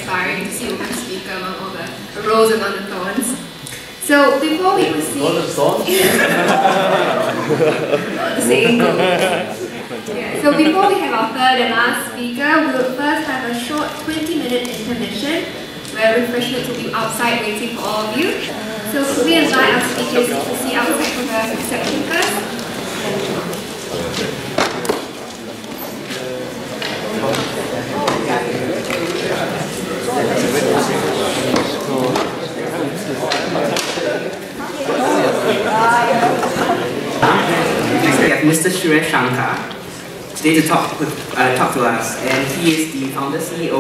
inspiring to see a woman speaker among all the rose among the thorns. So before we proceed... All the thorns? The same. Yeah. So before we have our third and last speaker, we will first have a short 20-minute intermission where refreshments will be outside waiting for all of you. So could we invite our speakers to proceed outside for the reception first? We have Mr. Suresh Shankar today to talk to us, and he is the founder CEO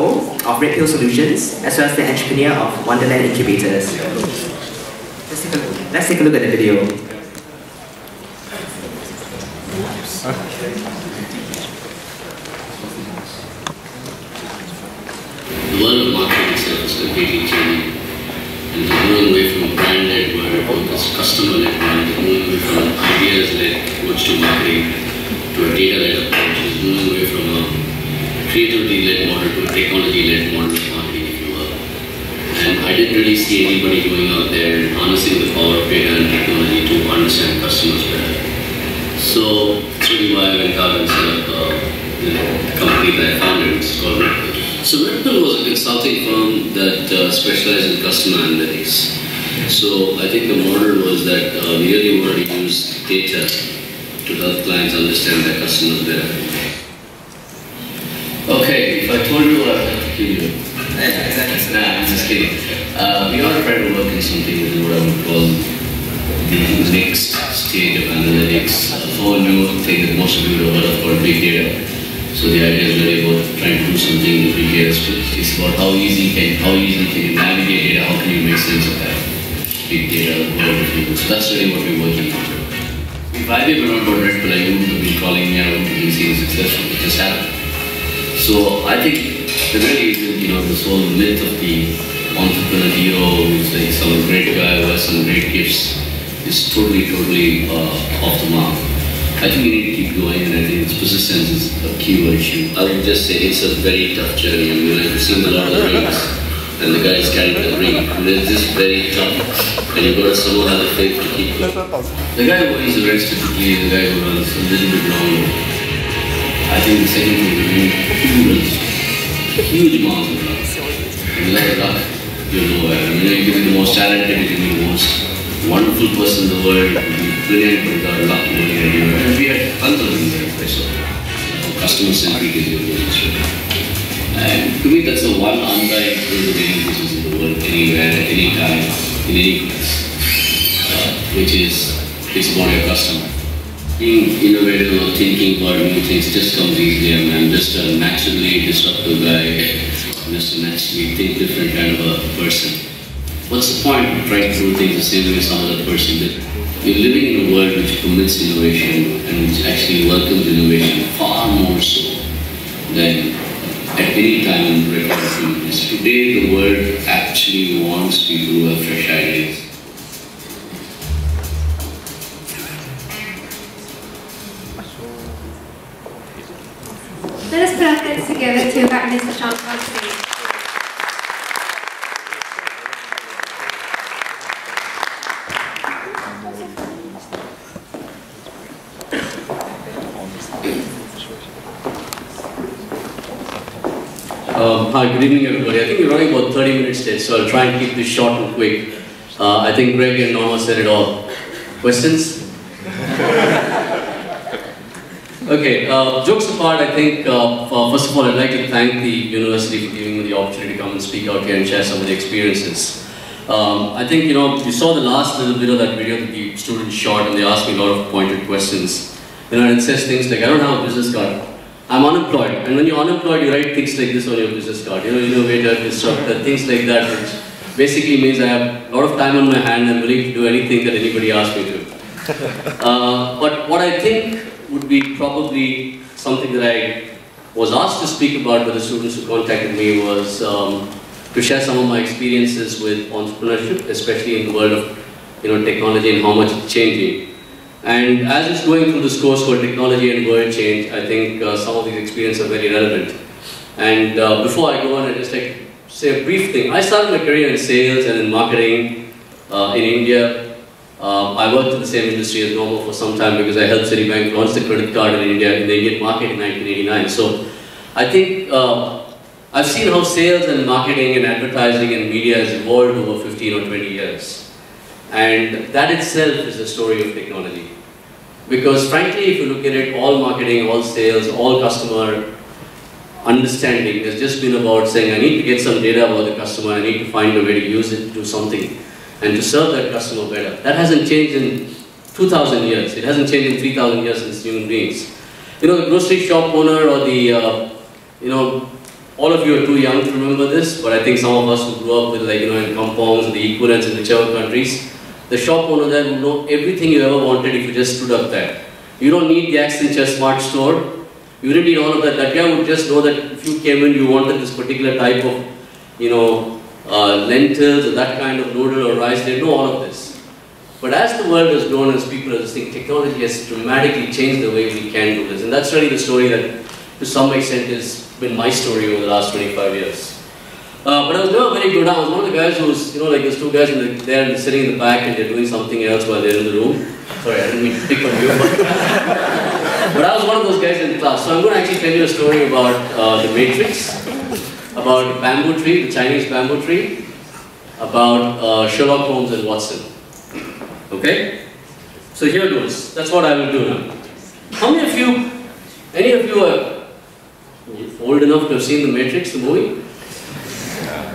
of Red Pill Solutions, as well as the entrepreneur of Wonderland Incubators. Let's take a look at the video. The world of marketing itself is completely changing, and it's moving away from brand-led word focus, customer-led marketing, moving away from ideas-led approach to marketing to a data-led approach, it's moving away from a creativity-led model to a technology-led model of marketing, if you will. And I didn't really see anybody going out there and harnessing the power of data and technology to understand customers better. So that's really why I went out and set up the company that I founded, which is called Red Pill. So Red Pill was a consulting firm that specialized in customer analytics. So I think the model was that we really wanted to use data to help clients understand their customers better. Okay, if I told you I'd have to kill you. Nah, I'm just kidding. We are trying to work in something within what I would call the next stage of analytics. A whole new thing that most of you would have heard of called big data. So the idea is really about trying to do something in the big data space. It's about how easy can you navigate data, how can you make sense of that big data world of people. So that's really what we're working on. If I didn't know about Red Pill, I wouldn't have been calling me, I wouldn't have been seeing successful. It just happened. So I think there really isn't, this whole myth of the entrepreneur hero who's like some great guy who has some great gifts is totally off the mark. I think we need to keep going, and I think persistence is a key issue. I would just say it's a very tough journey. I mean, I've seen a lot of the rings, and the guys carrying the ring. And it's just very tough, and you've got to somehow have the faith to keep going. The guy who wins the race typically is the guy who runs a little bit longer. I think the second thing is huge amounts of luck. And without luck, you're nowhere. I mean, you can be the most talented, you can be the most wonderful person in the world, you can be brilliant, but without luck, you won't get anywhere. And we had tons of things like this. So, customer-centric is your business. And to me, that's the one undying truth of any business in the world, anywhere, at any time, in any place, which is, it's about your customer. Being innovative or thinking about new things just comes easily. I mean, I'm just a naturally disruptive guy, just a naturally think different kind of a person. What's the point of trying to do things the same way some other person did? We're living in a world which permits innovation and which actually welcomes innovation far more so than at any time in recorded human history. Today, the world actually wants people who have fresh ideas. Let us put our heads together to invite Mr. Shankar on stage. Hi, good evening everybody. I think we're running about 30 minutes today, so I'll try and keep this short and quick. I think Greg and Norma said it all. Questions? Okay, jokes apart, I think, first of all, I'd like to thank the university for giving me the opportunity to come and speak out here and share some of the experiences. I think, you saw the last little bit of that video that the students shot, and they asked me a lot of pointed questions. And it says things like, I don't have a business card. I'm unemployed. And when you're unemployed, you write things like this on your business card. Innovator, disruptor, things like that, which basically means I have a lot of time on my hand and I'm willing to do anything that anybody asks me to. But what I think would be probably something that I was asked to speak about by the students who contacted me was to share some of my experiences with entrepreneurship, especially in the world of technology and how much it's changing. And as it's going through this course called Technology and World Change, I think some of these experiences are very relevant. And before I go on, I'd just like to say a brief thing. I started my career in sales and in marketing in India. I worked in the same industry as normal for some time because I helped Citibank launch the credit card in India, in the Indian market in 1989. So I think I've seen how sales and marketing and advertising and media has evolved over 15 or 20 years. And that itself is a story of technology. Because frankly, if you look at it, all marketing, all sales, all customer understanding has just been about saying, I need to get some data about the customer, I need to find a way to use it to do something and to serve that customer better. That hasn't changed in 2,000 years. It hasn't changed in 3,000 years since human beings. You know, the grocery shop owner or the, you know, all of you are too young to remember this, but I think some of us who grew up with, like, you know, in compounds, the equivalents in whichever countries, the shop owner there will know everything you ever wanted if you just stood up there. You don't need the Accenture Smart Store. You didn't need all of that. That guy would just know that if you came in, you wanted this particular type of, you know, lentils or that kind of noodle or rice. They know all of this. But as the world has grown, as people are listening, technology has dramatically changed the way we can do this. And that's really the story that, to some extent, has been my story over the last 25 years. But I was never very good. I was one of the guys who's, you know, like there's two guys there sitting in the back and they're doing something else while they're in the room. Sorry, I didn't mean to pick on you. But I was one of those guys in the class. So I'm going to actually tell you a story about the Matrix, about bamboo tree, the Chinese bamboo tree, about Sherlock Holmes and Watson. Okay? So here goes. That's what I will do now. How many of you, any of you are old enough to have seen the Matrix, the movie?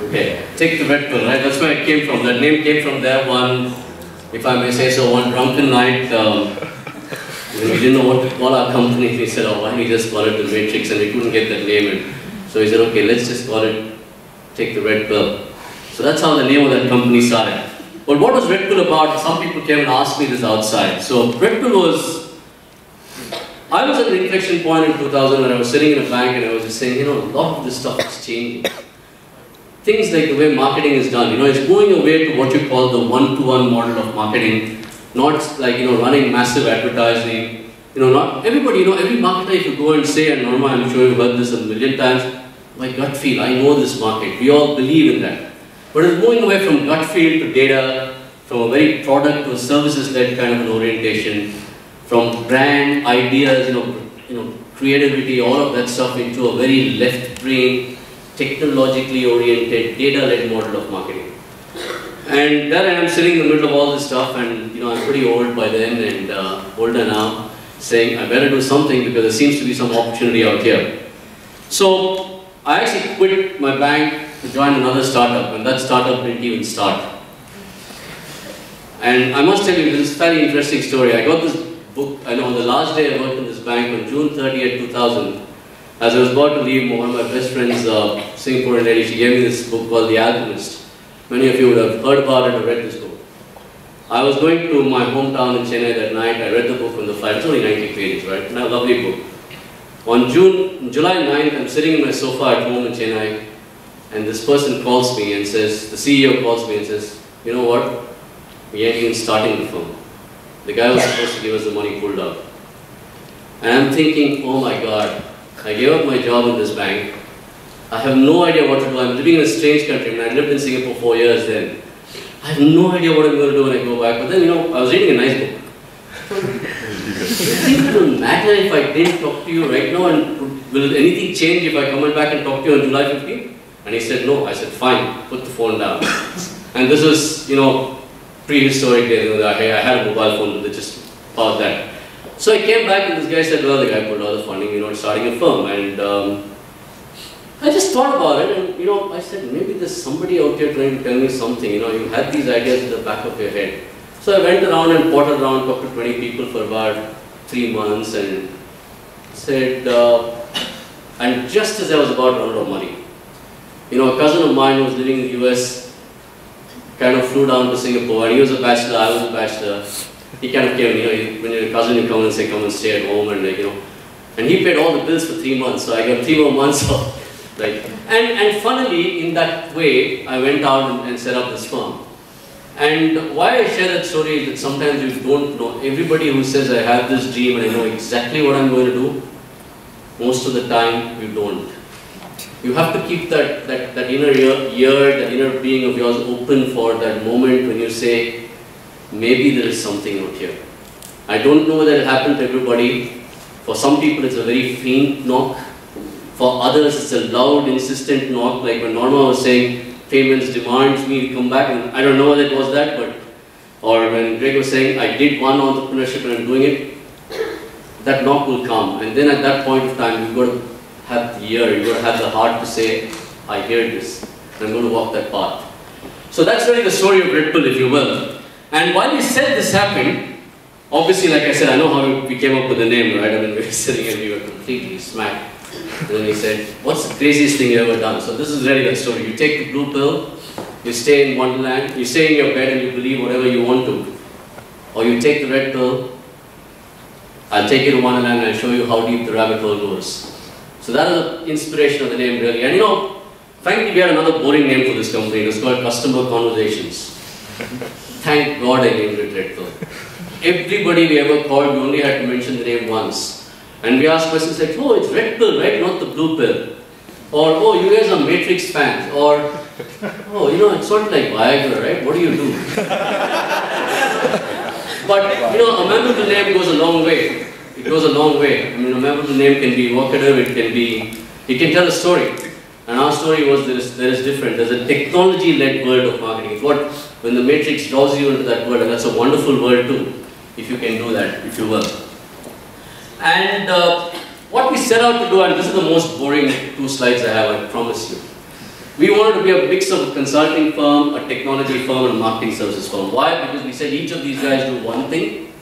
Okay, take the red pill, right? That's where it came from. That name came from there. One, if I may say so, one drunken night, we didn't know what to call our company. We said, oh, why don't we just call it the Matrix? And we couldn't get that name. And so he said, okay, let's just call it, take the red pill. So that's how the name of that company started. But what was Red Pill about? Some people came and asked me this outside. So Red Pill was, I was at an inflection point in 2000 when I was sitting in a bank and I was just saying, you know, a lot of this stuff is changing. Things like the way marketing is done, you know, it's going away to what you call the one-to-one model of marketing, not like, you know, running massive advertising. You know, not everybody, you know, every marketer, if you go and say, and Norma, I'm sure you've heard this a million times, my gut feel, I know this market. We all believe in that. But it's moving away from gut feel to data, from a very product to a services-led kind of an orientation, from brand, ideas, you know, creativity, all of that stuff into a very left-brain, technologically oriented, data-led model of marketing. And there I am sitting in the middle of all this stuff, and you know, I'm pretty old by then and older now, saying I better do something because there seems to be some opportunity out here. So I actually quit my bank to join another startup, and that startup didn't even start. And I must tell you, this is a fairly interesting story. I got this book, I know on the last day I worked in this bank on June 30th, 2000. As I was about to leave, one of my best friends, Singaporean lady, she gave me this book called The Alchemist. Many of you would have heard about it or read this book. I was going to my hometown in Chennai that night. I read the book on the flight. It's only 90 pages, right? And a lovely book. On July 9th, I'm sitting in my sofa at home in Chennai, and this person calls me and says, the CEO calls me and says, you know what? We ain't even starting the firm. The guy was supposed to give us the money pulled out. And I'm thinking, oh my God, I gave up my job in this bank. I have no idea what to do. I'm living in a strange country. I mean, I lived in Singapore 4 years then. I have no idea what I'm going to do when I go back. But then, you know, I was reading a nice book. It doesn't matter if I didn't talk to you right now, and will anything change if I come back and talk to you on July 15th? And he said, no. I said, fine, put the phone down. And this was, you know, prehistoric days. You know, I had a mobile phone that just powered that. So I came back and this guy said, well, the guy pulled out the funding, you know, starting a firm. And I just thought about it and, you know, I said, maybe there's somebody out there trying to tell me something, you know, you had these ideas in the back of your head. So I went around and potted around, talked to 20 people for about 3 months and said, and just as I was about to run out of money, you know, a cousin of mine who was living in the US kind of flew down to Singapore, and he was a bachelor, I was a bachelor. He kind of came, you know, when you're a cousin, you come and say, come and stay at home, and like, you know, and he paid all the bills for 3 months, so I got 3 more months of, like, and funnily, in that way, I went out and set up this firm. And why I share that story is that sometimes you don't know, everybody who says, I have this dream and I know exactly what I'm going to do, most of the time, you don't. you have to keep that inner ear, that inner being of yours open for that moment when you say, maybe there is something out here. I don't know whether it happened to everybody. For some people it's a very faint knock. For others it's a loud, insistent knock, like when Norma was saying, payments demands me to come back, and I don't know whether it was that, but, or when Greg was saying, I did one entrepreneurship and I'm doing it, that knock will come. And then at that point of time, you've got to have the ear, you've got to have the heart to say, I hear this, and I'm going to walk that path. So that's really the story of Red Pill, if you will. And while we said this happened, obviously, like I said, I know how we came up with the name, right? I mean, we were sitting and we were completely smacked. And then he said, what's the craziest thing you've ever done? So this is really the story. You take the blue pill, you stay in Wonderland, you stay in your bed and you believe whatever you want to. Or you take the red pill, I'll take you to Wonderland and I'll show you how deep the rabbit hole goes. So that is the inspiration of the name, really. And you know, frankly, we had another boring name for this company. It was called Customer Conversations. Thank God I named it Red Pill. Everybody we ever called, we only had to mention the name once. And we asked questions like, oh, it's Red Pill, right? Not the blue pill. Or, oh, you guys are Matrix fans. Or, oh, you know, it's sort of like Viagra, right? What do you do? But, you know, a memorable name goes a long way. It goes a long way. I mean, a memorable name can be evocative, it can tell a story. And our story was there is different. There's a technology-led world of marketing. It's what, when the Matrix draws you into that world, and that's a wonderful world too, if you can do that, if you will. And what we set out to do, and this is the most boring 2 slides I have, I promise you. We wanted to be a mix of a consulting firm, a technology firm, and a marketing services firm. Why? Because we said each of these guys do one thing,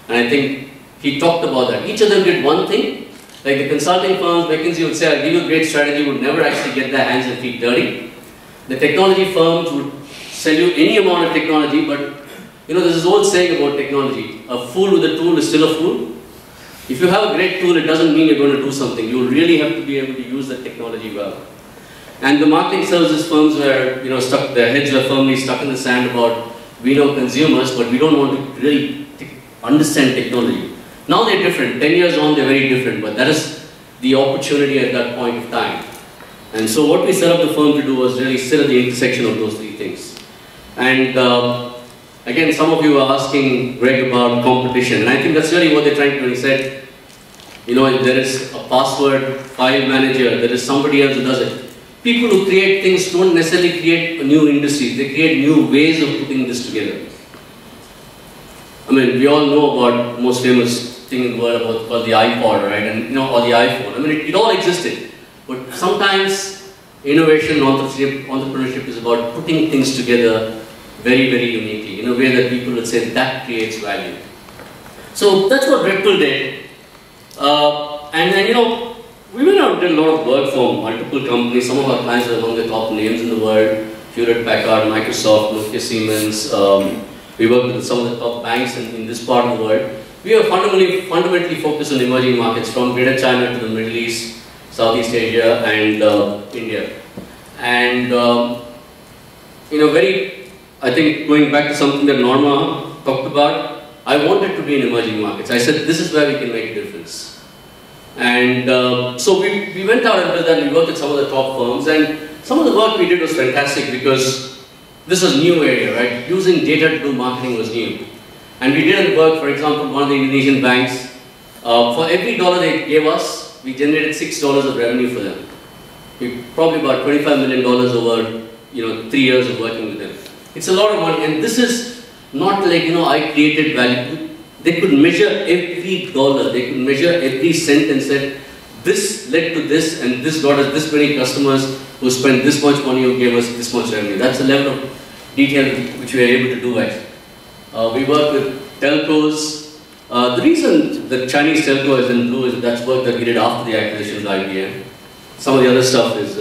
and I think he talked about that. Each of them did one thing. Like the consulting firms, McKinsey would say, I'll give you a great strategy, would never actually get their hands and feet dirty. The technology firms would sell you any amount of technology, but you know, there's this old saying about technology. A fool with a tool is still a fool. If you have a great tool, it doesn't mean you're going to do something. You really have to be able to use that technology well. And the marketing services firms were, you know, stuck, their heads were firmly stuck in the sand about, we know consumers, but we don't want to really understand technology. Now they're different. 10 years on, they're very different, but that is the opportunity at that point of time. And so what we set up the firm to do was really sit at the intersection of those 3 things. And again, some of you were asking Greg about competition, and I think that's really what they're trying to do. He said, you know, there is a password file manager, there is somebody else who does it. People who create things don't necessarily create a new industry, they create new ways of putting this together. I mean, we all know about the most famous thing in the world called the iPod, right? And you know, or the iPhone. I mean, it all existed. But sometimes innovation, entrepreneurship is about putting things together very, very uniquely, in a way that people would say that creates value. So that's what Red Pill did. And then, you know, we went out and did a lot of work for multiple companies. Some of our clients are among the top names in the world. Hewlett-Packard, Microsoft, Nokia, Siemens. We work with some of the top banks in this part of the world. We are fundamentally focused on emerging markets from Greater China to the Middle East, Southeast Asia, and India. And you know, I think going back to something that Norma talked about, I wanted to be in emerging markets. I said, this is where we can make a difference. And so we went out and did that. We worked with some of the top firms, and some of the work we did was fantastic because this was a new area, right? Using data to do marketing was new. And we did work, for example, one of the Indonesian banks. For every dollar they gave us, we generated $6 of revenue for them. We probably about $25 million over, you know, 3 years of working with them. It's a lot of money, and this is not like, you know, I created value. They could measure every dollar, they could measure every cent and said, this led to this, and this got us this many customers who spent this much money who gave us this much revenue. That's the level of detail which we are able to do at. We work with telcos. The reason the Chinese telco is in blue is that's work that we did after the acquisition of IBM. Some of the other stuff is,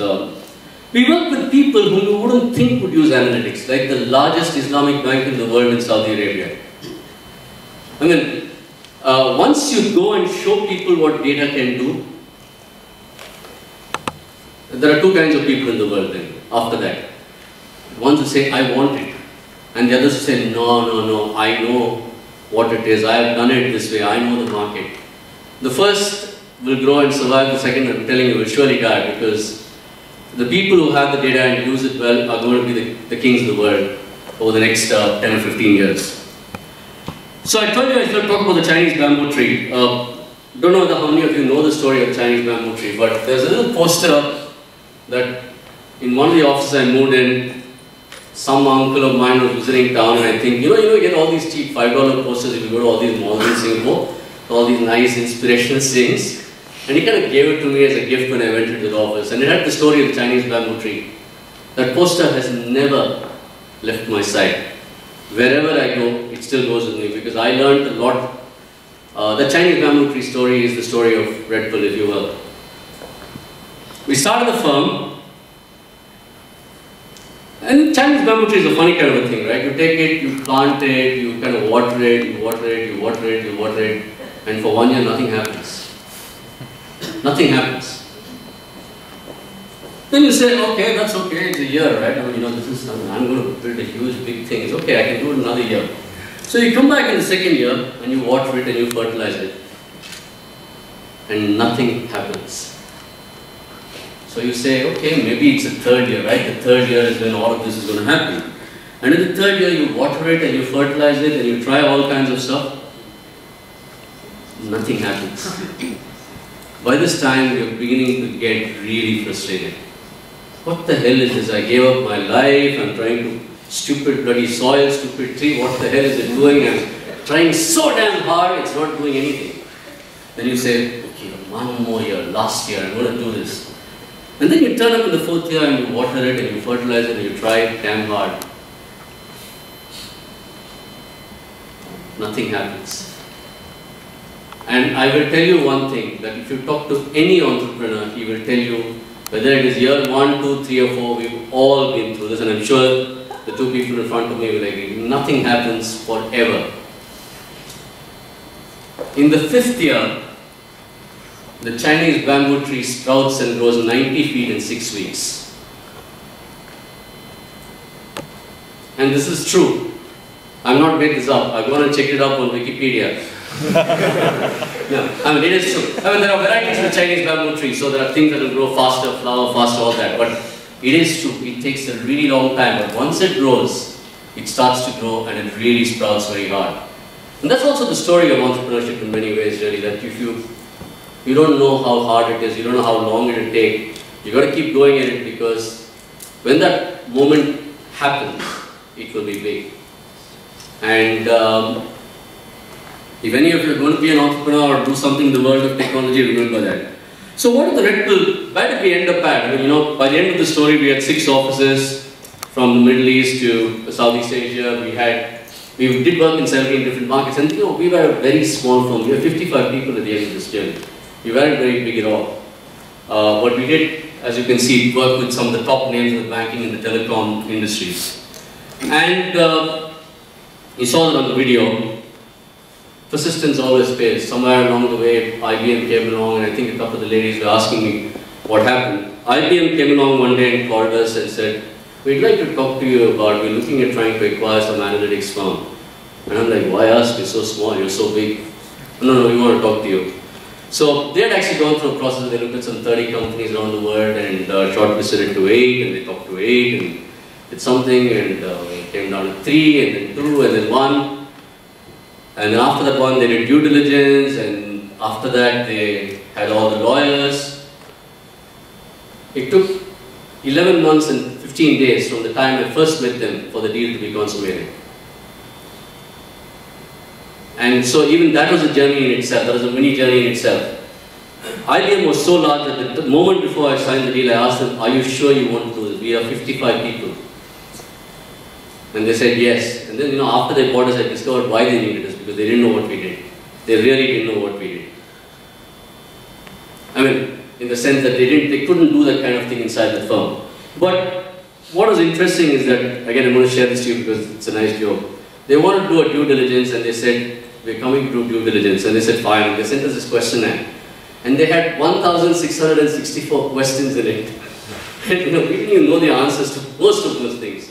we work with people who you wouldn't think would use analytics, like the largest Islamic bank in the world in Saudi Arabia. I mean, once you go and show people what data can do, there are 2 kinds of people in the world then, after that. Ones who say, I want it. And the others who say, no, I know what it is, I have done it this way, I know the market. The first will grow and survive, the second, I'm telling you, will surely die because the people who have the data and use it well are going to be the kings of the world over the next 10 or 15 years. So I told you I was going to talk about the Chinese bamboo tree. Don't know how many of you know the story of the Chinese bamboo tree, but there's a little poster that in one of the offices I moved in, some uncle of mine was visiting town, and I think, you get all these cheap $5 posters if you go to all these malls in Singapore, all these nice inspirational things. And he kind of gave it to me as a gift when I went into the office. And it had the story of the Chinese bamboo tree. That poster has never left my side. Wherever I go, it still goes with me because I learned a lot. The Chinese bamboo tree story is the story of Red Pill, if you will. We started the firm, and Chinese bamboo tree is a funny kind of a thing, right? You take it, you plant it, you kind of water it, you water it, you water it, you water it, and for 1 year nothing happens. Nothing happens. Then you say, okay, that's okay, it's a year, right? I mean, this is something, I'm going to build a huge, big thing. It's okay, I can do it another year. So you come back in the second year, and you water it, and you fertilize it. And nothing happens. So you say, okay, maybe it's the third year, right? The third year is when all of this is going to happen. And in the third year, you water it, and you fertilize it, and you try all kinds of stuff. Nothing happens. By this time, you're beginning to get really frustrated. What the hell is this? I gave up my life, I'm trying to, stupid bloody soil, stupid tree, what the hell is it doing? I'm trying so damn hard, it's not doing anything. Then you say, okay, 1 more year, last year, I'm going to do this. And then you turn up in the 4th year and you water it and you fertilize it and you try damn hard. Nothing happens. And I will tell you one thing, that if you talk to any entrepreneur, he will tell you, whether it is year 1, 2, 3 or 4, we've all been through this, and I'm sure the two people in front of me will agree. Nothing happens forever. In the 5th year, the Chinese bamboo tree sprouts and grows 90 feet in 6 weeks. And this is true. I've not made this up. I've gone and checked it up on Wikipedia. I mean, it is true. I mean, there are varieties of the Chinese bamboo tree, so there are things that will grow faster, flower faster, all that. But it is true. It takes a really long time. But once it grows, it starts to grow and it really sprouts very hard. And that's also the story of entrepreneurship in many ways, really. That if you don't know how hard it is, you don't know how long it will take, you got to keep going at it because when that moment happens, it will be big. And if any of you are going to be an entrepreneur or do something in the world of technology, remember that. So what is the Red Pill? Where did we end up at? I mean, by the end of the story, we had 6 offices from the Middle East to Southeast Asia. We did work in 17 different markets, and we were a very small firm. We were 55 people at the end of this journey. We weren't very big at all. But we did, as you can see, work with some of the top names of the banking and the telecom industries. And you saw that on the video. Persistence always pays. Somewhere along the way, IBM came along, and I think a couple of the ladies were asking me what happened. IBM came along one day and called us and said, we'd like to talk to you about, we're looking at trying to acquire some analytics firm. And I'm like, why us? We're so small, you're so big. No, we want to talk to you. So they had actually gone through a process. They looked at some 30 companies around the world and shortlisted it to 8, and they talked to 8, and did something, and it came down to 3, and then 2, and then 1. And then after that one, they did due diligence, and after that, they had all the lawyers. It took 11 months and 15 days from the time I first met them for the deal to be consummated. And so even that was a journey in itself, that was a mini journey in itself. IBM was so large that the moment before I signed the deal, I asked them, are you sure you want to do this? We are 55 people. And they said yes. And then, after they bought us, I discovered why they needed us, because they didn't know what we did. They really didn't know what we did. I mean, in the sense that they couldn't do that kind of thing inside the firm. But what was interesting is that, again, I'm going to share this to you because it's a nice joke. They wanted to do a due diligence, and they said, we're coming to do due diligence. And they said, fine. And they sent us this questionnaire. And they had 1,664 questions in it. And, we didn't even know the answers to most of those things.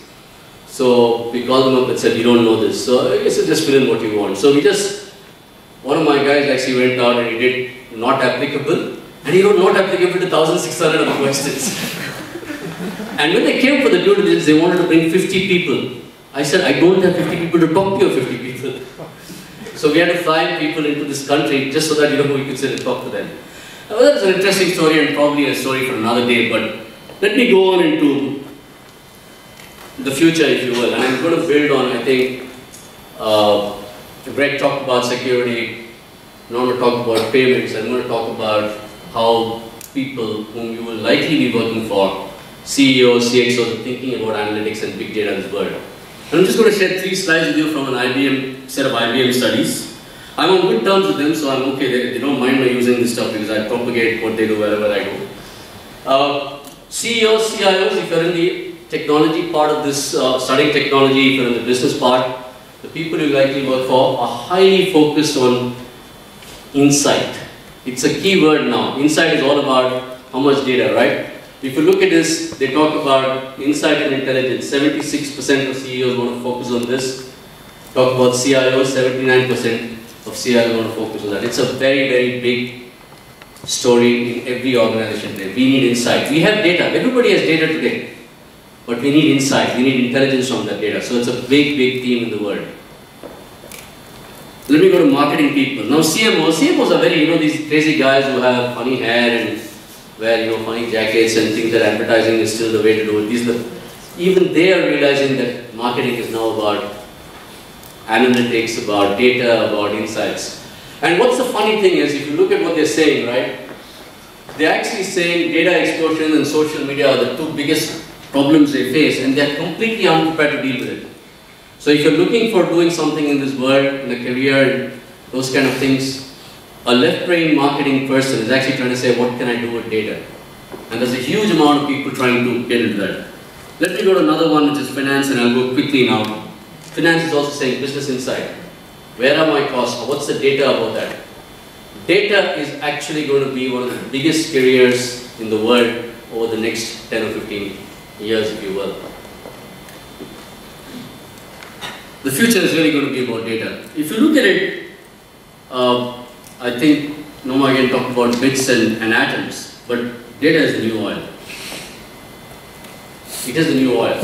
So we called them up and said, you don't know this. So I guess you just fill in what you want. So one of my guys actually went out and he did not applicable. And he wrote not applicable to 1,600 of the questions. And when they came for the due diligence, they wanted to bring 50 people. I said, I don't have 50 people to talk to your 50 people. So we had to fly people into this country just so that we could sit and talk to them. Now, that's an interesting story and probably a story for another day, but let me go on into the future, if you will. And I'm going to build on, I think, Greg talked about security. Now I'm going to talk about payments. I'm going to talk about how people whom you will likely be working for, CEOs, CXOs, are thinking about analytics and big data in this world. And I'm just going to share 3 slides with you from an set of IBM studies. I'm on good terms with them, so I'm okay. They don't mind me using this stuff because I propagate what they do wherever I go. CEOs, CIOs, if you're in the technology part of this, studying technology, if you're in the business part, the people you likely work for are highly focused on insight. It's a key word now. Insight is all about how much data, right? If you look at this, they talk about insight and intelligence. 76% of CEOs want to focus on this. Talk about CIOs, 79% of CIOs want to focus on that. It's a very, very big story in every organization today. We need insight. We have data. Everybody has data today. But we need insight. We need intelligence from that data. So it's a big, big theme in the world. Let me go to marketing people. Now CMOs are very, these crazy guys who have funny hair and wear, funny jackets and think that advertising is still the way to do it. Even they are realizing that marketing is now about analytics, about data, about insights. And what's the funny thing is, if you look at what they're saying, right? They're actually saying data explosion and social media are the 2 biggest problems they face, and they're completely unprepared to deal with it. So if you're looking for doing something in this world, in a career, those kind of things, a left-brain marketing person is actually trying to say, what can I do with data? And there's a huge amount of people trying to get into that. Let me go to another one, which is finance, and I'll go quickly now. Finance is also saying business insight. Where are my costs? What's the data about that? Data is actually going to be one of the biggest careers in the world over the next 10 or 15 years, if you will. The future is really going to be about data. If you look at it, I think Noma again talked about bits and atoms, but data is the new oil. It is the new oil.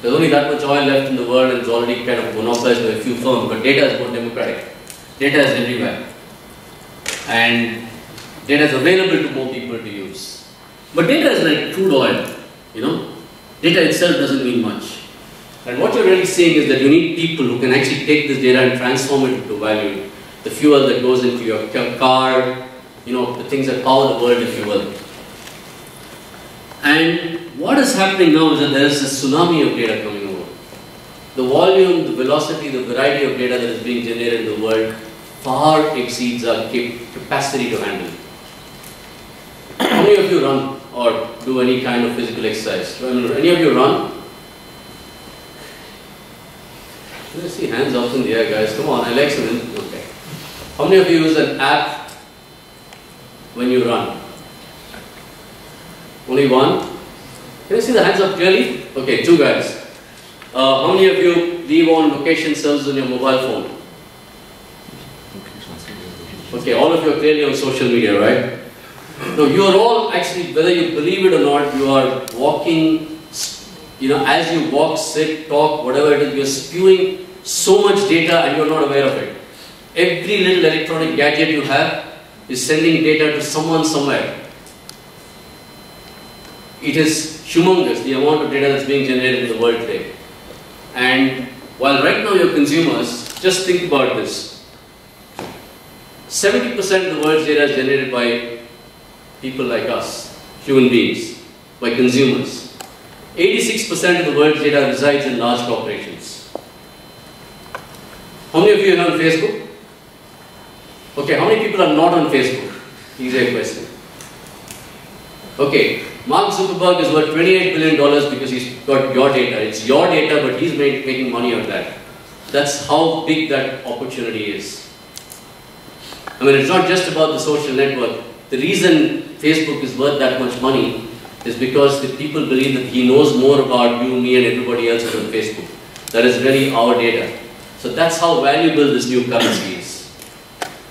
There's only that much oil left in the world and it's already kind of monopolized by a few firms, but data is more democratic. Data is everywhere. And data is available to more people to use. But data is like crude oil, Data itself doesn't mean much. And what you're really seeing is that you need people who can actually take this data and transform it into value. The fuel that goes into your car, the things that power the world, if you will. And what is happening now is that there is a tsunami of data coming over. The volume, the velocity, the variety of data that is being generated in the world far exceeds our capacity to handle. How many of you run or do any kind of physical exercise? Any of you run? Let's see hands up in the air, guys. Come on, Alex. Okay. How many of you use an app when you run? Only one? Can you see the hands up clearly? Okay, 2 guys. How many of you leave on location services on your mobile phone? Okay, all of you are clearly on social media, right? No, you are all actually, whether you believe it or not, you are walking, as you walk, sit, talk, whatever it is, you're spewing so much data and you're not aware of it. Every little electronic gadget you have is sending data to someone somewhere. It is humongous, the amount of data that's being generated in the world today. And while right now you're consumers, just think about this. 70% of the world's data is generated by people like us, human beings, by consumers. 86% of the world's data resides in large corporations. How many of you are on Facebook? Okay, how many people are not on Facebook? Easy question. Okay, Mark Zuckerberg is worth $28 billion because he's got your data. It's your data, but he's making money on that. That's how big that opportunity is. It's not just about the social network. The reason Facebook is worth that much money is because the people believe that he knows more about you, me, and everybody else on Facebook. That is really our data. So that's how valuable this new currency is.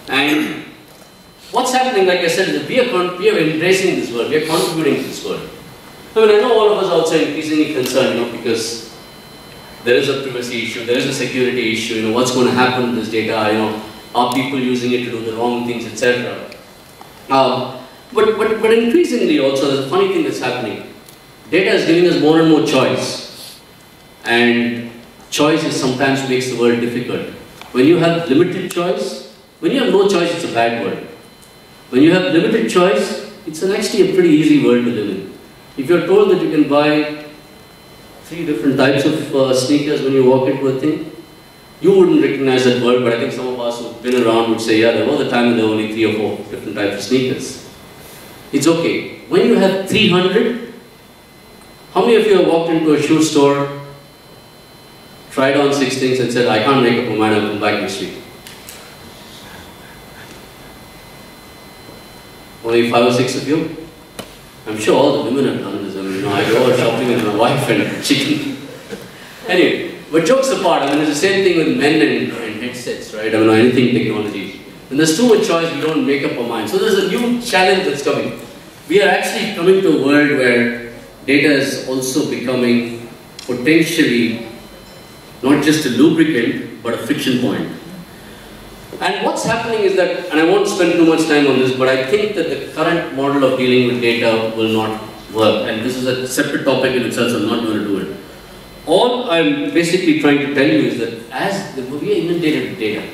And what's happening, like I said, is that we are embracing this world, we are contributing to this world. I mean, I know all of us also increasingly concerned, because there is a privacy issue, there is a security issue, what's going to happen to this data, are people using it to do the wrong things, etc. But increasingly also, there's a funny thing that's happening. Data is giving us more and more choice. And choice sometimes makes the world difficult. When you have limited choice, when you have no choice, it's a bad world. When you have limited choice, it's actually a pretty easy world to live in. If you're told that you can buy 3 different types of sneakers when you walk into a thing, you wouldn't recognize that word, but I think some of us who've been around would say, yeah, there was a time when there were only 3 or 4 different types of sneakers. It's okay. When you have 300, how many of you have walked into a shoe store, tried on 6 things and said, I can't make up my mind, I'll come back next week? Only 5 or 6 of you? I'm sure all the women have done this. I mean, I go out shopping with my wife and she can... Anyway, but jokes apart, I mean, it's the same thing with men and headsets, right? I mean, anything technology. When there's too much choice, we don't make up our mind. So there's a new challenge that's coming. We are actually coming to a world where data is also becoming potentially not just a lubricant, but a friction point. And what's happening is that, and I won't spend too much time on this, but I think that the current model of dealing with data will not work. And this is a separate topic in itself, so I'm not going to do it. All I'm basically trying to tell you is that as we are inundated with data,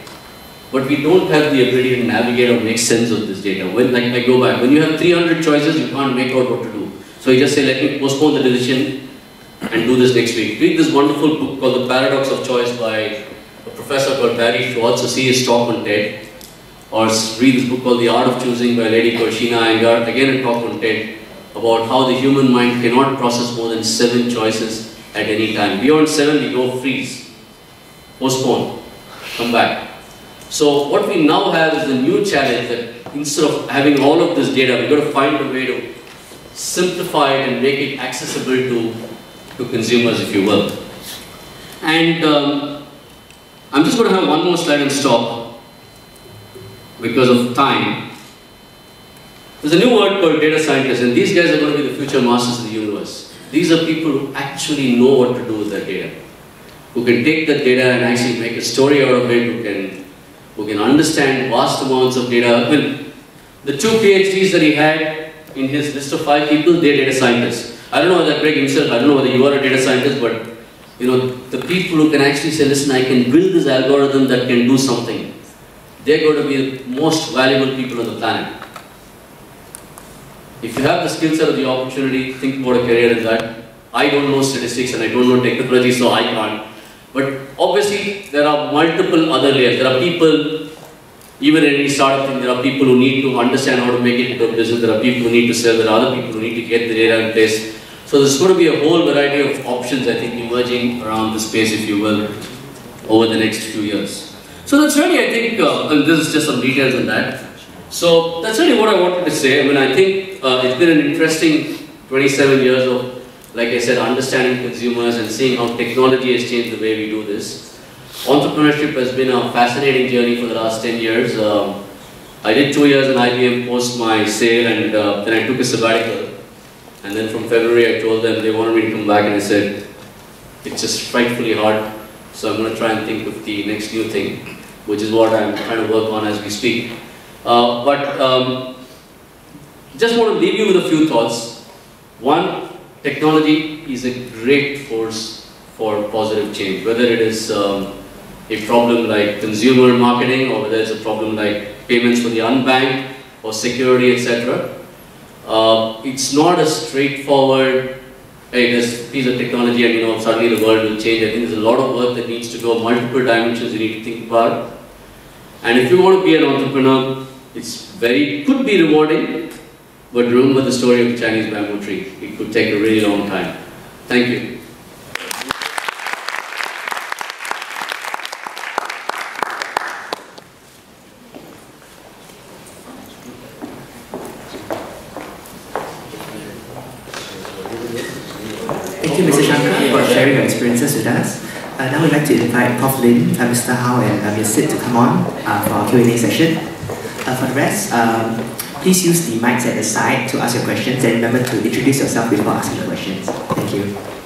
but we don't have the ability to navigate or make sense of this data. When, like I go back, when you have 300 choices, you can't make out what to do. So you just say, let me postpone the decision and do this next week. Read this wonderful book called The Paradox of Choice by a professor called Barry Schwartz, or see his talk on TED. Or read this book called The Art of Choosing by a lady called Sheena Iyengar, again a talk on TED, about how the human mind cannot process more than 7 choices at any time. Beyond 7, we go freeze, postpone, come back. So what we now have is the new challenge that instead of having all of this data, we've got to find a way to simplify it and make it accessible to consumers, if you will. And I'm just going to have one more slide and stop because of time. There's a new word called data scientists, and these guys are going to be the future masters of the universe. These are people who actually know what to do with their data, who can take that data and actually make a story out of it, who can understand vast amounts of data. I mean, the 2 PhDs that he had in his list of 5 people, they're data scientists. I don't know whether Greg himself, I don't know whether you are a data scientist, but the people who can actually say, listen, I can build this algorithm that can do something, they're going to be the most valuable people on the planet. If you have the skill set or the opportunity, think about a career in that. I don't know statistics and I don't know technology, so I can't. But obviously, there are multiple other layers. There are people, even in any startup thing, there are people who need to understand how to make it into a business. There are people who need to sell. There are other people who need to get the data in place. So there's going to be a whole variety of options, I think, emerging around the space, if you will, over the next few years. So that's really, I think, and this is just some details on that. So that's really what I wanted to say. I mean, I think it's been an interesting 27 years of, like I said, understanding consumers and seeing how technology has changed the way we do this. Entrepreneurship has been a fascinating journey for the last 10 years. I did 2 years in IBM post my sale, and then I took a sabbatical. And then from February I told them they wanted me to come back, and I said, it's just frightfully hard. So I'm going to try and think of the next new thing, which is what I'm trying to work on as we speak. Just want to leave you with a few thoughts. One, technology is a great force for positive change, whether it is a problem like consumer marketing, or whether it's a problem like payments for the unbanked, or security, etc. It's not a straightforward, hey, there's a piece of technology and suddenly the world will change. I think there's a lot of work that needs to go, multiple dimensions you need to think about. And if you want to be an entrepreneur, could be rewarding, but remember the story of the Chinese bamboo tree. It could take a really long time. Thank you. Thank you, Mr. Shankar, for sharing your experiences with us. Now we'd like to invite Prof. Lin, Mr. Hao, and Ms. Sid to come on for our Q&A session. For the rest, Please use the mics at the side to ask your questions, and remember to introduce yourself before asking the questions. Thank you.